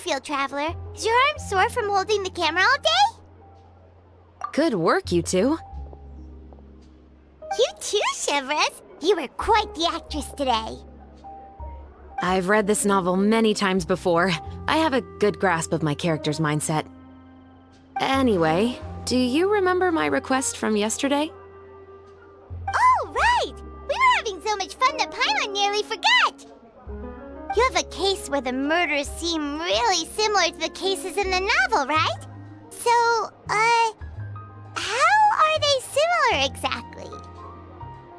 feel, Traveler? Is your arm sore from holding the camera all day? Good work, you two. You too, CHEVREUSE. You were quite the actress today. I've read this novel many times before. I have a good grasp of my character's mindset. Anyway, do you remember my request from yesterday? Oh, right! We were having so much fun that Paimon nearly forgot! You have a case where the murders seem really similar to the cases in the novel, right? So, how are they similar exactly?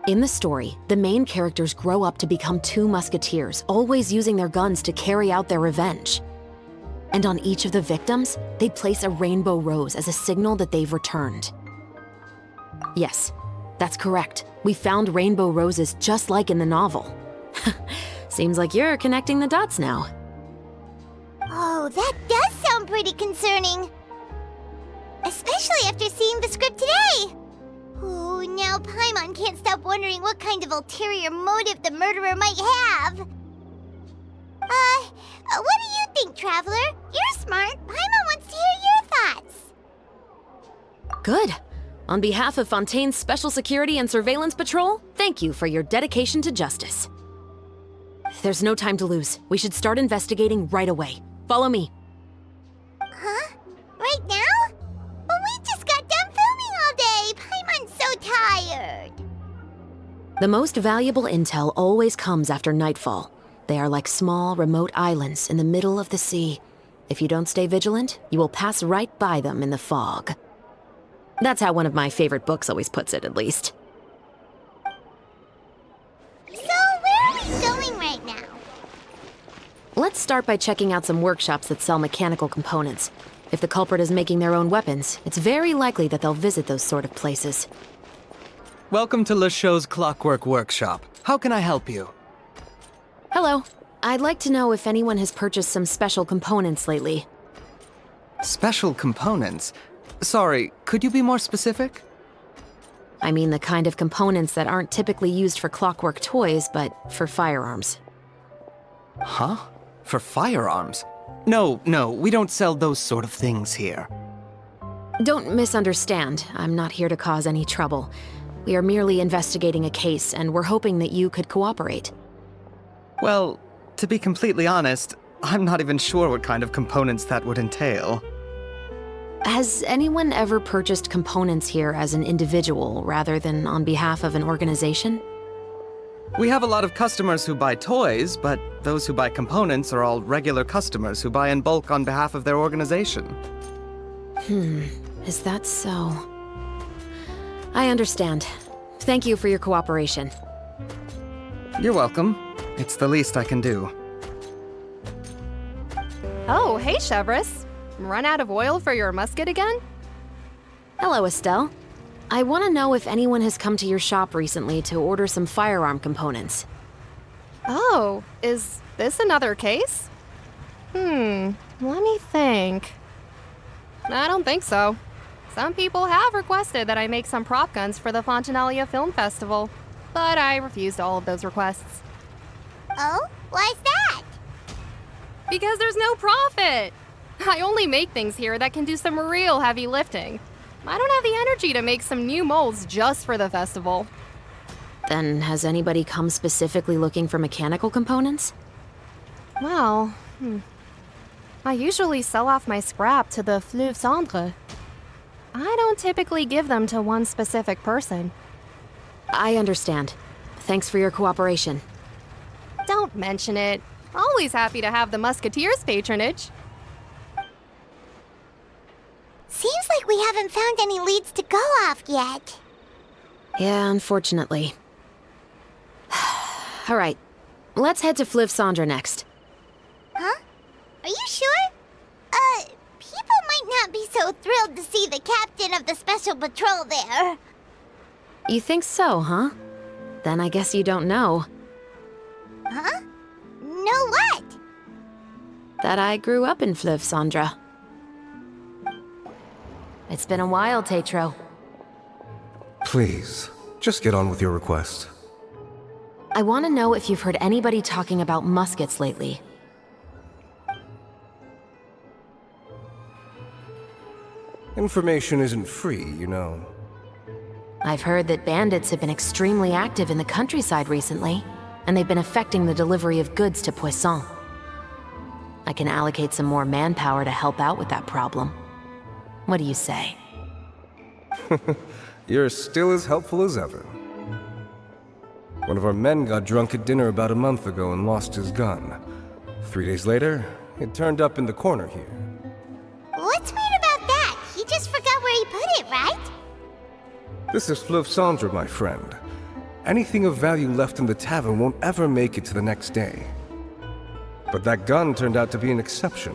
In the story, the main characters grow up to become two musketeers, always using their guns to carry out their revenge. And on each of the victims, they place a rainbow rose as a signal that they've returned. Yes, that's correct. We found rainbow roses just like in the novel. Seems like you're connecting the dots now. Oh, that does sound pretty concerning. Especially after seeing the script today. Oh, now Paimon can't stop wondering what kind of ulterior motive the murderer might have. What do you think, Traveler? You're smart. Paimon wants to hear your thoughts. Good. On behalf of Fontaine's Special Security and Surveillance Patrol, thank you for your dedication to justice. There's no time to lose. We should start investigating right away. Follow me. Huh? Right now? But we just got done filming all day. Paimon's so tired. The most valuable intel always comes after nightfall. They are like small, remote islands in the middle of the sea. If you don't stay vigilant, you will pass right by them in the fog. That's how one of my favorite books always puts it, at least. So, where are we going right now? Let's start by checking out some workshops that sell mechanical components. If the culprit is making their own weapons, it's very likely that they'll visit those sort of places. Welcome to LeChaux's Clockwork Workshop. How can I help you? Hello. I'd like to know if anyone has purchased some special components lately. Special components? Sorry, could you be more specific? I mean the kind of components that aren't typically used for clockwork toys, but for firearms. Huh? For firearms? No, we don't sell those sort of things here. Don't misunderstand. I'm not here to cause any trouble. We are merely investigating a case, and we're hoping that you could cooperate. Well, to be completely honest, I'm not even sure what kind of components that would entail. Has anyone ever purchased components here as an individual rather than on behalf of an organization? We have a lot of customers who buy toys, but those who buy components are all regular customers who buy in bulk on behalf of their organization. Is that so? I understand. Thank you for your cooperation. You're welcome. It's the least I can do. Oh, hey, CHEVREUSE. Run out of oil for your musket again? Hello, Estelle. I want to know if anyone has come to your shop recently to order some firearm components. Oh, is this another case? Let me think. I don't think so. Some people have requested that I make some prop guns for the Fontaine Film Festival, but I refused all of those requests. Oh? Why's that? Because there's no profit! I only make things here that can do some real heavy lifting. I don't have the energy to make some new molds just for the festival. Then has anybody come specifically looking for mechanical components? Well, I usually sell off my scrap to the Fleuve Cendre. I don't typically give them to one specific person. I understand. Thanks for your cooperation. Don't mention it. Always happy to have the Musketeers' patronage. Seems like we haven't found any leads to go off yet. Yeah, unfortunately. All right, let's head to Fleuve Cendre next. Huh? Are you sure? People might not be so thrilled to see the captain of the special patrol there. You think so, huh? Then I guess you don't know. Huh? Know what? That I grew up in Fleuve Cendre. It's been a while, Tetro. Please, just get on with your request. I want to know if you've heard anybody talking about muskets lately. Information isn't free, you know. I've heard that bandits have been extremely active in the countryside recently, and they've been affecting the delivery of goods to Poisson. I can allocate some more manpower to help out with that problem. What do you say? You're still as helpful as ever. One of our men got drunk at dinner about a month ago and lost his gun. 3 days later, it turned up in the corner here. What's weird about that? He just forgot where he put it, right? This is Fleuve Cendre, my friend. Anything of value left in the tavern won't ever make it to the next day. But that gun turned out to be an exception.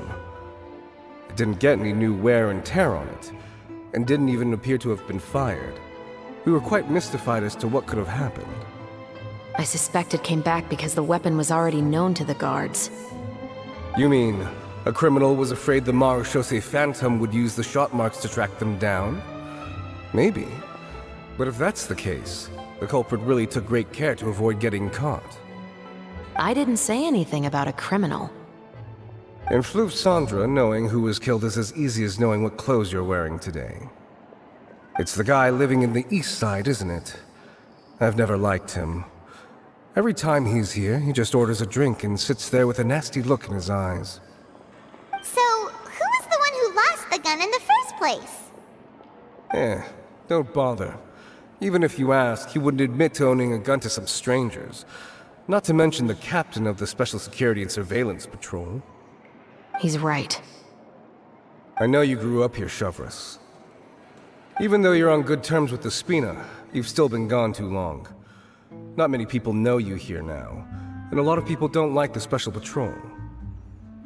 It didn't get any new wear and tear on it, and didn't even appear to have been fired. We were quite mystified as to what could have happened. I suspect it came back because the weapon was already known to the guards. You mean, a criminal was afraid the Marechaussee Phantom would use the shot marks to track them down? Maybe. But if that's the case, the culprit really took great care to avoid getting caught. I didn't say anything about a criminal. In Fleuve Cendre, knowing who was killed is as easy as knowing what clothes you're wearing today. It's the guy living in the east side, isn't it? I've never liked him. Every time he's here, he just orders a drink and sits there with a nasty look in his eyes. So, who was the one who lost the gun in the first place? Don't bother. Even if you ask, he wouldn't admit to owning a gun to some strangers. Not to mention the captain of the Special Security and Surveillance Patrol. He's right. I know you grew up here, CHEVREUSE. Even though you're on good terms with the Spina, you've still been gone too long. Not many people know you here now, and a lot of people don't like the Special Patrol.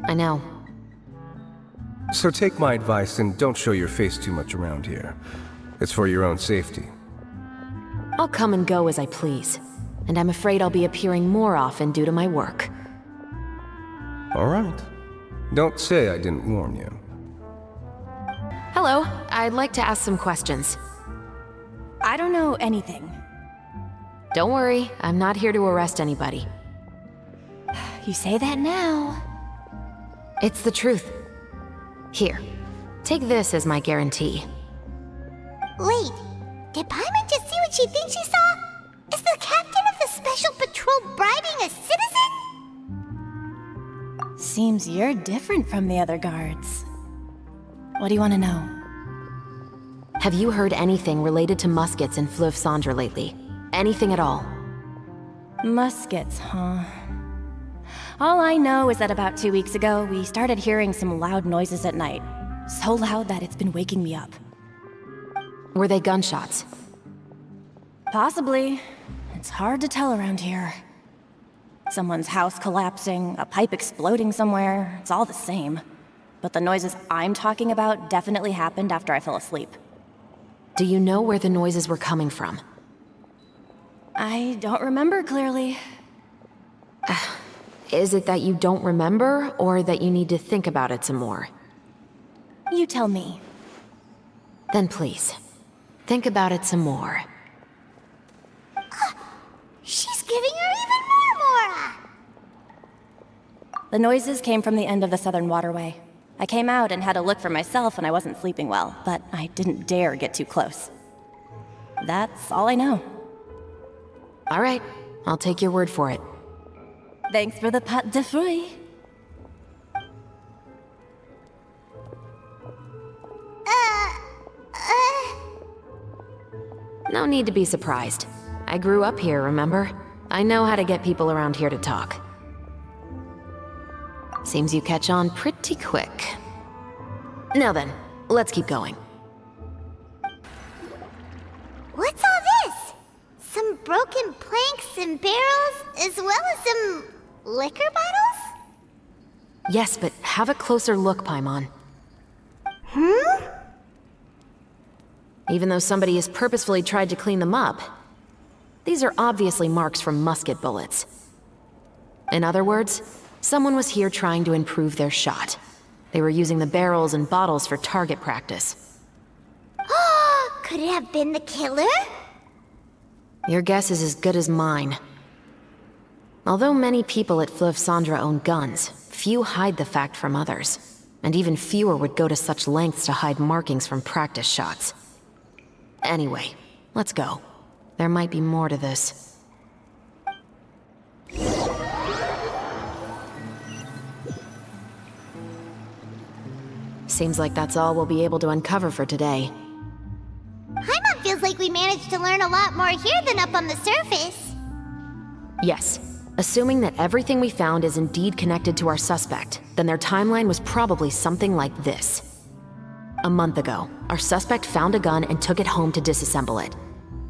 I know. So take my advice and don't show your face too much around here. It's for your own safety. I'll come and go as I please, and I'm afraid I'll be appearing more often due to my work. All right. Don't say I didn't warn you. Hello, I'd like to ask some questions. I don't know anything. Don't worry, I'm not here to arrest anybody. You say that now. It's the truth. Here, take this as my guarantee. Wait, did Paimon just see what she thinks she saw? Is the captain of the Special Patrol bribing a citizen? Seems you're different from the other guards. What do you want to know? Have you heard anything related to muskets in Fleuve Cendre lately? Anything at all? Muskets, huh? All I know is that about 2 weeks ago, we started hearing some loud noises at night. So loud that it's been waking me up. Were they gunshots? Possibly. It's hard to tell around here. Someone's house collapsing, a pipe exploding somewhere, it's all the same. But the noises I'm talking about definitely happened after I fell asleep. Do you know where the noises were coming from? I don't remember clearly. Is it that you don't remember, or that you need to think about it some more? You tell me. Then please, think about it some more. She's giving her even more Mora! The noises came from the end of the Southern Waterway. I came out and had a look for myself and I wasn't sleeping well, but I didn't dare get too close. That's all I know. All right, I'll take your word for it. Thanks for the pâte de fruits. No need to be surprised. I grew up here, remember? I know how to get people around here to talk. Seems you catch on pretty quick. Now then, let's keep going. What's all this? Some broken planks and barrels, as well as some liquor bottles? Yes, but have a closer look, Paimon. Even though somebody has purposefully tried to clean them up, these are obviously marks from musket bullets. In other words, someone was here trying to improve their shot. They were using the barrels and bottles for target practice. Could it have been the killer? Your guess is as good as mine. Although many people at Fleuve Cendre own guns, few hide the fact from others. and even fewer would go to such lengths to hide markings from practice shots. Anyway, let's go. There might be more to this. Seems like that's all we'll be able to uncover for today. Paimon feels like we managed to learn a lot more here than up on the surface. Yes. Assuming that everything we found is indeed connected to our suspect, then their timeline was probably something like this. A month ago, our suspect found a gun and took it home to disassemble it.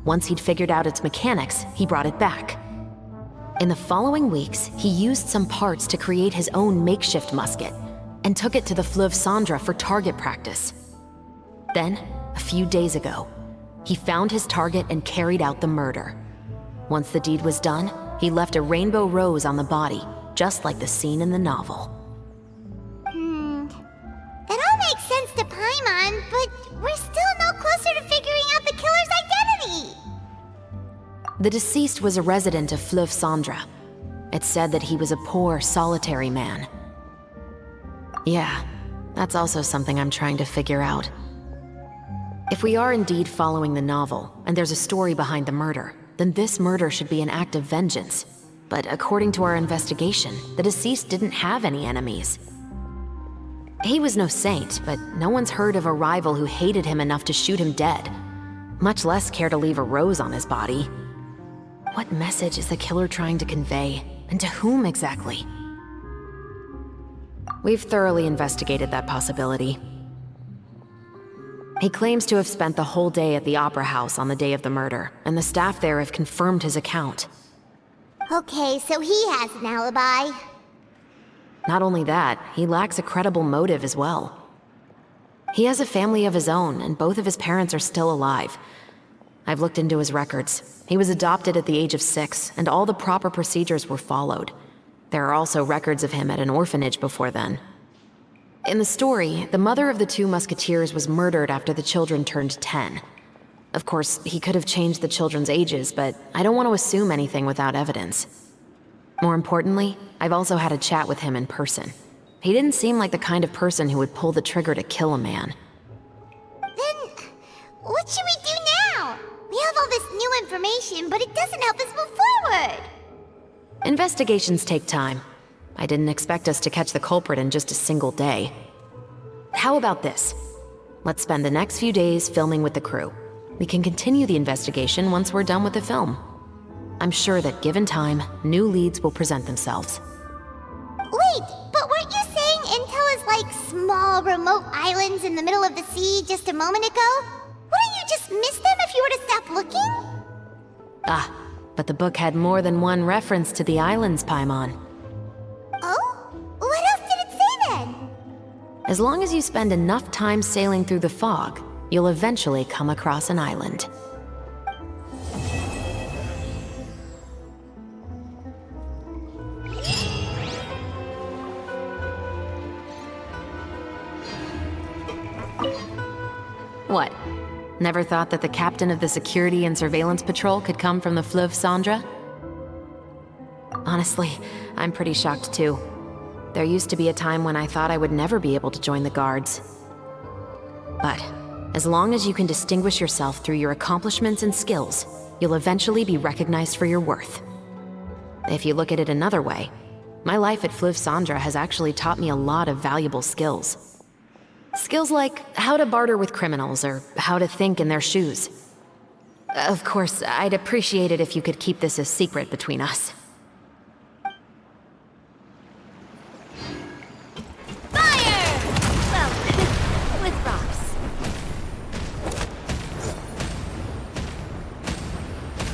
Once he'd figured out its mechanics, he brought it back. In the following weeks, he used some parts to create his own makeshift musket and took it to the Fleuve Cendres for target practice. Then, a few days ago, he found his target and carried out the murder. Once the deed was done, he left a rainbow rose on the body, just like the scene in the novel. That all makes sense to Paimon, but we're still no closer to figuring out the killer's identity. The deceased was a resident of Fleuve Cendres. It's said that he was a poor, solitary man. Yeah, that's also something I'm trying to figure out. If we are indeed following the novel, and there's a story behind the murder, then this murder should be an act of vengeance. But according to our investigation, the deceased didn't have any enemies. He was no saint, but no one's heard of a rival who hated him enough to shoot him dead, much less care to leave a rose on his body. What message is the killer trying to convey, and to whom exactly? We've thoroughly investigated that possibility. He claims to have spent the whole day at the Opera House on the day of the murder, and the staff there have confirmed his account. Okay, so he has an alibi. Not only that, he lacks a credible motive as well. He has a family of his own, and both of his parents are still alive. I've looked into his records. He was adopted at the age of 6, and all the proper procedures were followed. There are also records of him at an orphanage before then. In the story, the mother of the 2 musketeers was murdered after the children turned 10. Of course, he could have changed the children's ages, but I don't want to assume anything without evidence. More importantly, I've also had a chat with him in person. He didn't seem like the kind of person who would pull the trigger to kill a man. Then, what should we do now? We have all this new information, but it doesn't help us move forward. Investigations take time. I didn't expect us to catch the culprit in just a single day. How about this? Let's spend the next few days filming with the crew. We can continue the investigation once we're done with the film. I'm sure that given time, new leads will present themselves. Wait, but weren't you saying Intel is like small, remote islands in the middle of the sea just a moment ago? Wouldn't you just miss them if you were to stop looking? Ah, but the book had more than one reference to the islands, Paimon. Oh? What else did it say then? As long as you spend enough time sailing through the fog, you'll eventually come across an island. What? Never thought that the captain of the security and surveillance patrol could come from the Fleuve Cendres? Honestly, I'm pretty shocked too. There used to be a time when I thought I would never be able to join the guards. But as long as you can distinguish yourself through your accomplishments and skills, you'll eventually be recognized for your worth. If you look at it another way, my life at Fleuve Cendres has actually taught me a lot of valuable skills. Skills like how to barter with criminals or how to think in their shoes. Of course, I'd appreciate it if you could keep this a secret between us.